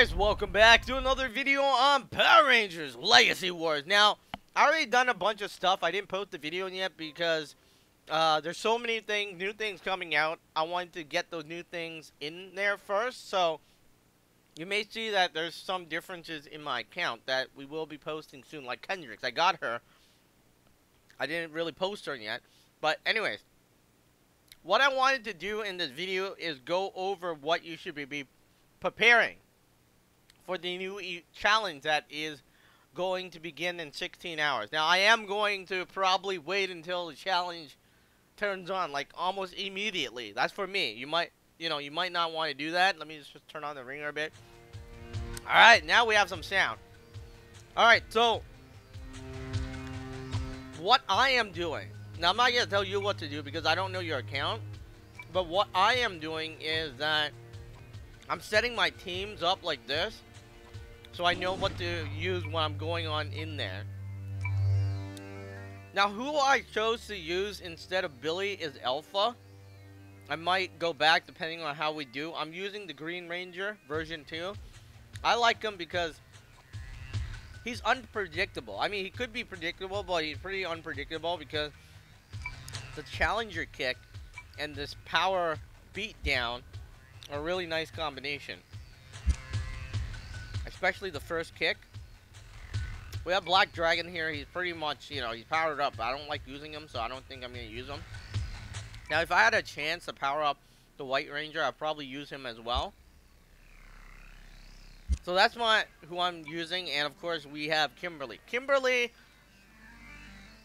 guys, welcome back to another video on Power Rangers Legacy Wars. Now, I already done a bunch of stuff. I didn't post the video yet because there's so many new things coming out. I wanted to get those new things in there first. So, you may see that there's some differences in my account that we will be posting soon. Like Kendrick's, I got her. I didn't really post her yet. But anyways, what I wanted to do in this video is go over what you should be preparing for the new challenge that is going to begin in 16 hours. Now, I am going to probably wait until the challenge turns on, like almost immediately. That's for me. You might not want to do that. Let me just turn on the ringer a bit. All right, now we have some sound. All right, so what I am doing. Now, I'm not going to tell you what to do because I don't know your account. But what I am doing is that I'm setting my teams up like this, so I know what to use when I'm going on in there. Now, who I chose to use instead of Billy is Alpha. I might go back depending on how we do. I'm using the Green Ranger version 2. I like him because he's unpredictable. I mean, he could be predictable, but he's pretty unpredictable because the Challenger kick and this power beatdown are a really nice combination. Especially the first kick. We have Black Dragon here. He's pretty much, he's powered up. I don't like using him, so I don't think I'm going to use him. Now, if I had a chance to power up the White Ranger, I'd probably use him as well. So that's who I'm using. And, of course, we have Kimberly. Kimberly,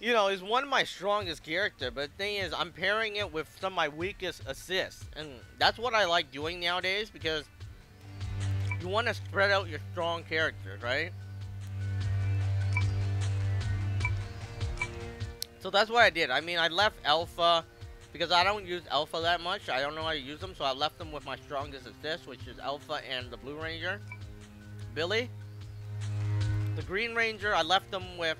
is one of my strongest characters. But the thing is, I'm pairing it with some of my weakest assists. And that's what I like doing nowadays because you want to spread out your strong characters, right? So that's what I did. I mean, I left Alpha because I don't use Alpha that much. I don't know how to use them, so I left them with my strongest assist, which is Alpha and the Blue Ranger. Billy. The Green Ranger, I left them with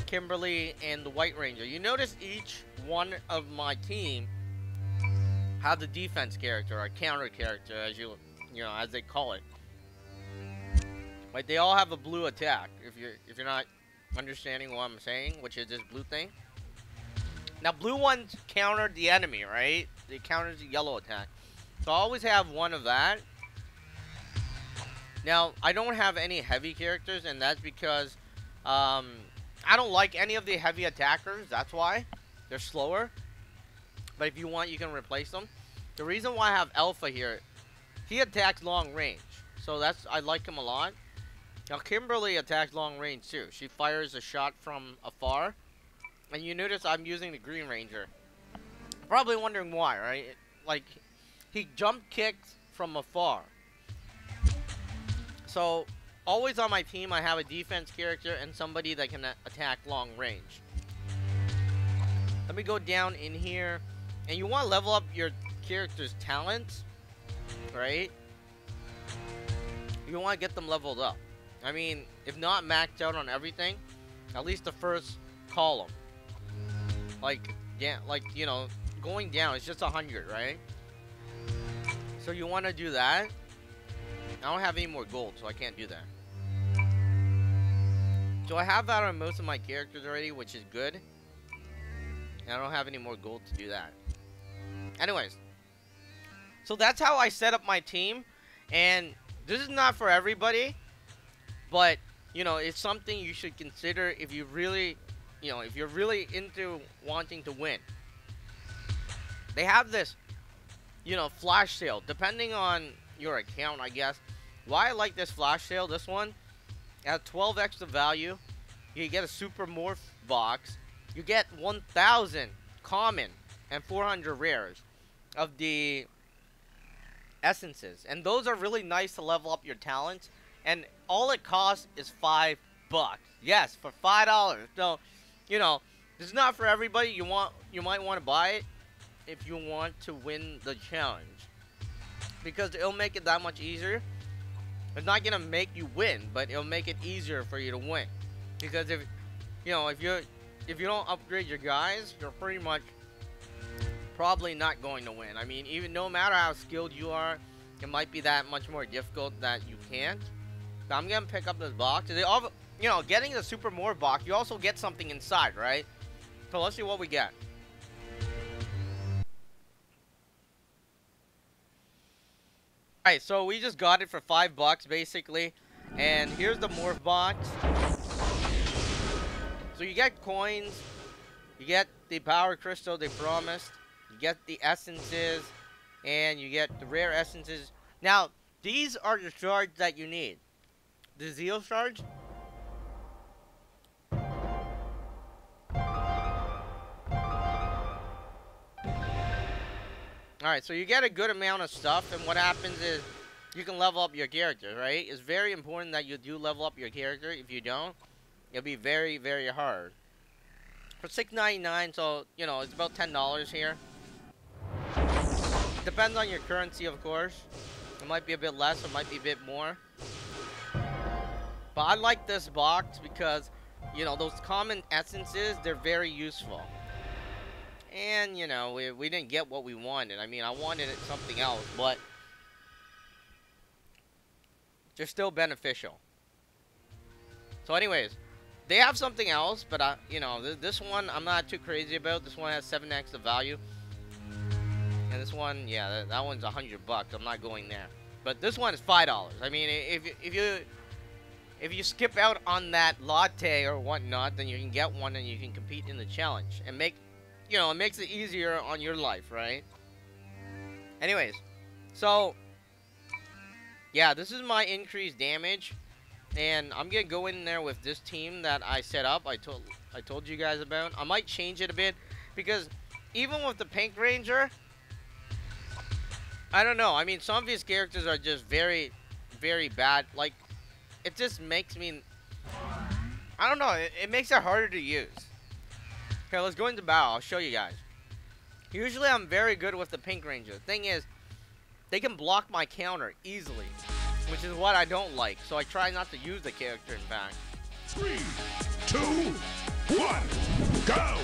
Kimberly and the White Ranger. You notice each one of my team have the defense character or counter character, as as they call it. Like, they all have a blue attack. If you're not understanding what I'm saying, which is this blue thing. Now, blue ones counter the enemy, right? They counter the yellow attack. So I always have one of that. Now, I don't have any heavy characters, and that's because I don't like any of the heavy attackers. That's why. They're slower. But if you want, you can replace them. The reason why I have Alpha here, he attacks long range. So I like him a lot. Now, Kimberly attacks long range, too. She fires a shot from afar. And you notice I'm using the Green Ranger. Probably wondering why, right? Like, he jump kicks from afar. So, always on my team, I have a defense character and somebody that can attack long range. Let me go down in here. And you want to level up your character's talents, right? You want to get them leveled up. I mean, if not maxed out on everything, at least the first column. Like, yeah, going down, it's just 100, right? So you want to do that. I don't have any more gold, so I can't do that. So I have that on most of my characters already, which is good. And I don't have any more gold to do that. Anyways. So that's how I set up my team. And this is not for everybody. But, it's something you should consider if you really, if you're really into wanting to win. They have this, flash sale. Depending on your account, I guess. Why I like this flash sale, this one, at 12 extra value, you get a super morph box. You get 1,000 common and 400 rares of the essences. And those are really nice to level up your talents. And all it costs is $5. Yes, for $5. So, this is not for everybody. You might want to buy it if you want to win the challenge, because it'll make it that much easier. It's not gonna make you win, but it'll make it easier for you to win. Because if you don't upgrade your guys, you're pretty much probably not going to win. I mean, even no matter how skilled you are, it might be that much more difficult that you can't. So I'm gonna pick up this box. They all, you know, getting the Super More box, you also get something inside, right? So let's see what we get. Alright, so we just got it for $5 basically. And here's the Morph box. So you get coins, you get the power crystal they promised, you get the essences, and you get the rare essences. Now, these are the shards that you need. The Zeal shards. Alright, so you get a good amount of stuff, and what happens is you can level up your character, right? It's very important that you do level up your character. If you don't, it'll be very, very hard. For $6.99, so, you know, it's about $10 here. Depends on your currency, of course. It might be a bit less, it might be a bit more. But I like this box because, you know, those common essences, they're very useful. And, you know, we didn't get what we wanted. I mean, I wanted something else, but they're still beneficial. So anyways, they have something else, but you know, this one I'm not too crazy about. This one has 7x the value, and this one, yeah, that one's $100. I'm not going there. But this one is $5. I mean, if you skip out on that latte or whatnot, then you can get one and you can compete in the challenge and make, you know, it makes it easier on your life, right? Anyways, so yeah, this is my increased damage. And I'm gonna go in there with this team that I set up. I told you guys about. I might change it a bit because even with the Pink Ranger, I don't know. I mean, some of these characters are just very, very bad. Like, it just makes me, I don't know. It makes it harder to use. Okay, let's go into battle. I'll show you guys. Usually, I'm very good with the Pink Ranger. The thing is, they can block my counter easily, which is what I don't like, so I try not to use the character in fact. 3, 2, 1, go!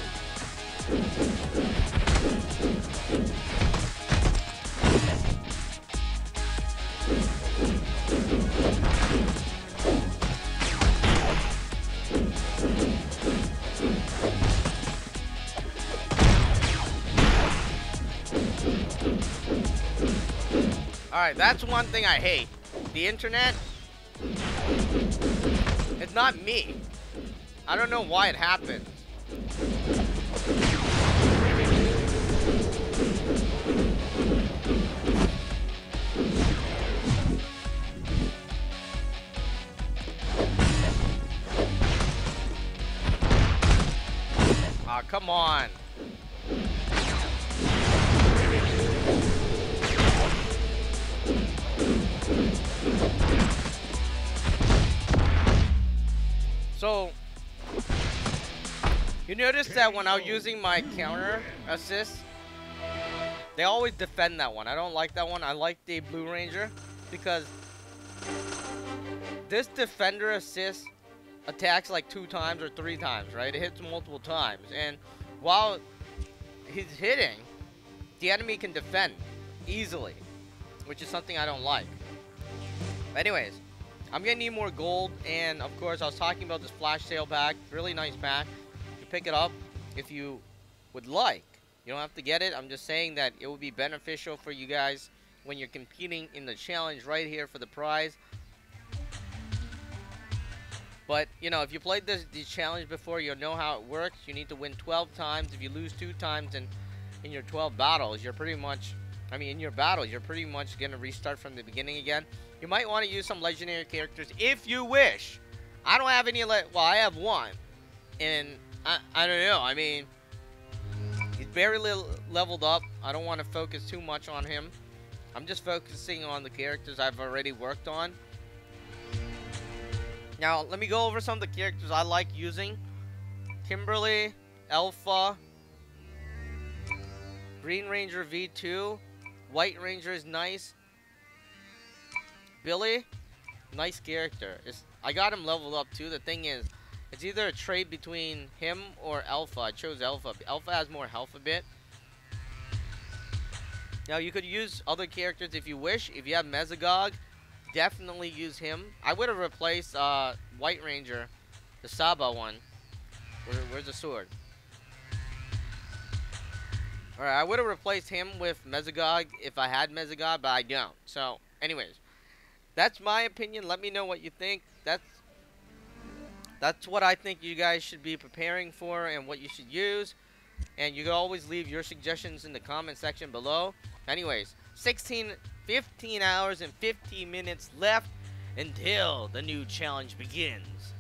Alright, that's one thing I hate. The internet, it's not me. I don't know why it happened. Aw, come on. So, you notice that when I was using my counter assist, they always defend that one. I don't like that one. I like the Blue Ranger because this defender assist attacks like 2 times or 3 times, right? It hits multiple times. And while he's hitting, the enemy can defend easily, which is something I don't like. But anyways, I'm gonna need more gold, and of course I was talking about this flash sale pack. Really nice pack. You pick it up if you would like. You don't have to get it. I'm just saying that it would be beneficial for you guys when you're competing in the challenge right here for the prize. But you know, if you played this challenge before, you'll know how it works. You need to win 12 times. If you lose 2 times in your 12 battles, you're pretty much, I mean, in your battles, you're pretty much gonna restart from the beginning again. You might want to use some legendary characters if you wish. I don't have any, well, I have one. And I don't know. I mean, he's barely leveled up. I don't want to focus too much on him. I'm just focusing on the characters I've already worked on. Now, let me go over some of the characters I like using. Kimberly, Alpha, Green Ranger V2, White Ranger is nice. Billy, nice character. I got him leveled up too. The thing is, it's either a trade between him or Alpha. I chose Alpha. Alpha has more health a bit. Now, you could use other characters if you wish. If you have Mesogog, definitely use him. I would have replaced White Ranger, the Saba one. Where's the sword? Alright, I would have replaced him with Mesogog if I had Mesogog, but I don't. So, anyways, that's my opinion. Let me know what you think. That's what I think you guys should be preparing for and what you should use. And you can always leave your suggestions in the comment section below. Anyways, 15 hours and 15 minutes left until the new challenge begins.